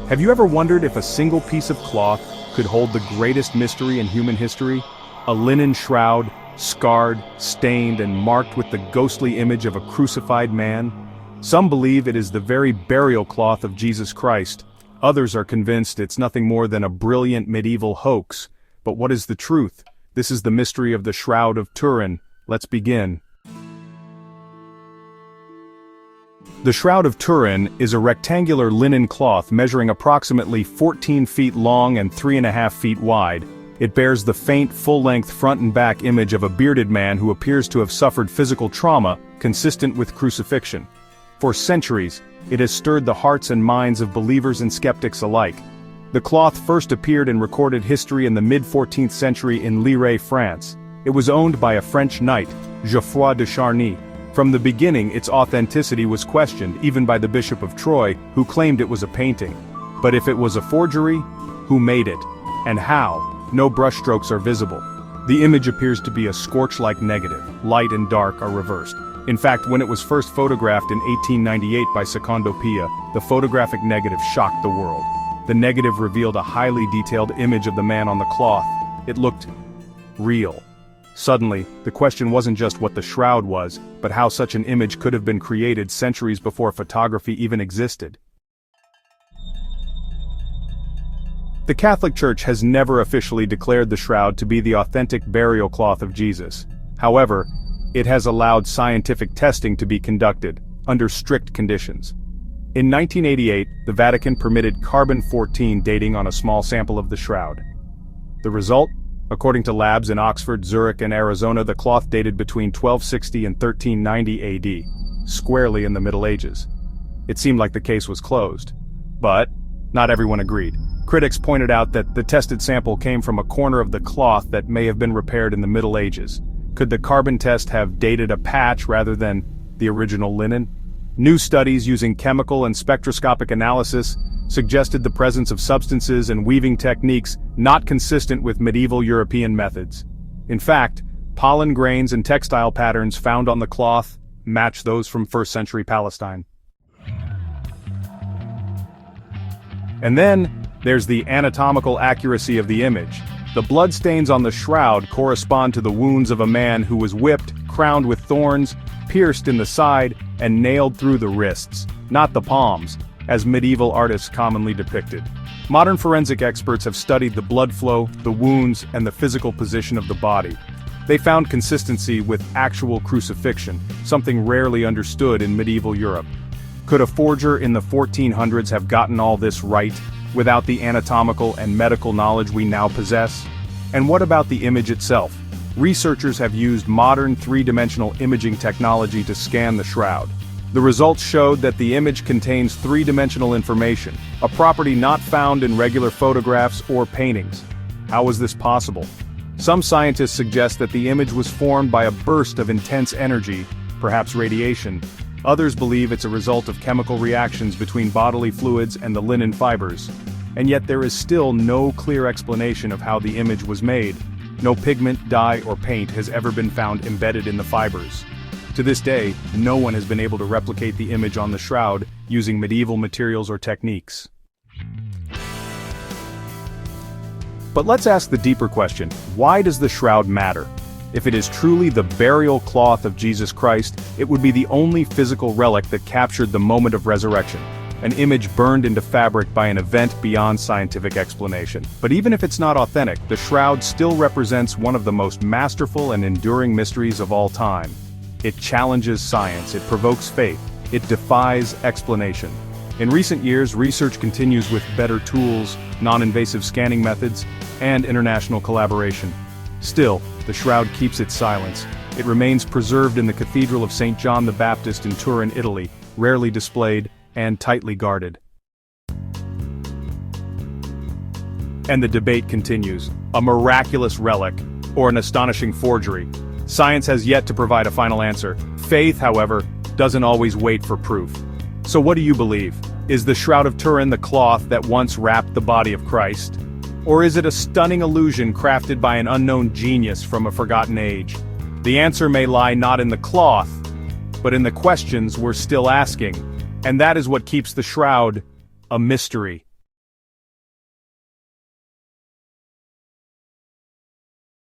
Have you ever wondered if a single piece of cloth could hold the greatest mystery in human history? A linen shroud, scarred, stained, and marked with the ghostly image of a crucified man? Some believe it is the very burial cloth of Jesus Christ. Others are convinced it's nothing more than a brilliant medieval hoax. But what is the truth? This is the mystery of the Shroud of Turin. Let's begin. The Shroud of Turin is a rectangular linen cloth measuring approximately 14 feet long and 3.5 feet wide. It bears the faint, full-length front and back image of a bearded man who appears to have suffered physical trauma consistent with crucifixion. For centuries, it has stirred the hearts and minds of believers and skeptics alike. The cloth first appeared in recorded history in the mid-14th century in Lille, France. It was owned by a French knight, Geoffroy de Charny. From the beginning, its authenticity was questioned, even by the Bishop of Troyes, who claimed it was a painting. But if it was a forgery, who made it? And how? No brushstrokes are visible. The image appears to be a scorch-like negative. Light and dark are reversed. In fact, when it was first photographed in 1898 by Secondo Pia, the photographic negative shocked the world. The negative revealed a highly detailed image of the man on the cloth. It looked real. Suddenly, the question wasn't just what the shroud was, but how such an image could have been created centuries before photography even existed. The Catholic Church has never officially declared the shroud to be the authentic burial cloth of Jesus. However, it has allowed scientific testing to be conducted, under strict conditions. In 1988, the Vatican permitted carbon-14 dating on a small sample of the shroud. The result? According to labs in Oxford, Zurich, and Arizona, the cloth dated between 1260 and 1390 AD, squarely in the Middle Ages. It seemed like the case was closed. But not everyone agreed. Critics pointed out that the tested sample came from a corner of the cloth that may have been repaired in the Middle Ages. Could the carbon test have dated a patch rather than the original linen? New studies using chemical and spectroscopic analysis suggested the presence of substances and weaving techniques not consistent with medieval European methods. In fact, pollen grains and textile patterns found on the cloth match those from first-century Palestine. And then, there's the anatomical accuracy of the image. The bloodstains on the shroud correspond to the wounds of a man who was whipped, crowned with thorns, pierced in the side, and nailed through the wrists, not the palms, as medieval artists commonly depicted. Modern forensic experts have studied the blood flow, the wounds, and the physical position of the body. They found consistency with actual crucifixion, something rarely understood in medieval Europe. Could a forger in the 1400s have gotten all this right, without the anatomical and medical knowledge we now possess? And what about the image itself? Researchers have used modern three-dimensional imaging technology to scan the shroud. The results showed that the image contains three-dimensional information, a property not found in regular photographs or paintings. How was this possible? Some scientists suggest that the image was formed by a burst of intense energy, perhaps radiation. Others believe it's a result of chemical reactions between bodily fluids and the linen fibers. And yet there is still no clear explanation of how the image was made. No pigment, dye, or paint has ever been found embedded in the fibers. To this day, no one has been able to replicate the image on the shroud using medieval materials or techniques. But let's ask the deeper question: why does the shroud matter? If it is truly the burial cloth of Jesus Christ, it would be the only physical relic that captured the moment of resurrection, an image burned into fabric by an event beyond scientific explanation. But even if it's not authentic, the shroud still represents one of the most masterful and enduring mysteries of all time. It challenges science, it provokes faith, it defies explanation. In recent years, research continues with better tools, non-invasive scanning methods, and international collaboration. Still, the shroud keeps its silence. It remains preserved in the Cathedral of St. John the Baptist in Turin, Italy, rarely displayed and tightly guarded. And the debate continues: a miraculous relic or an astonishing forgery? Science has yet to provide a final answer. Faith, however, doesn't always wait for proof. So what do you believe? Is the Shroud of Turin the cloth that once wrapped the body of Christ? Or is it a stunning illusion crafted by an unknown genius from a forgotten age? The answer may lie not in the cloth, but in the questions we're still asking. And that is what keeps the shroud a mystery.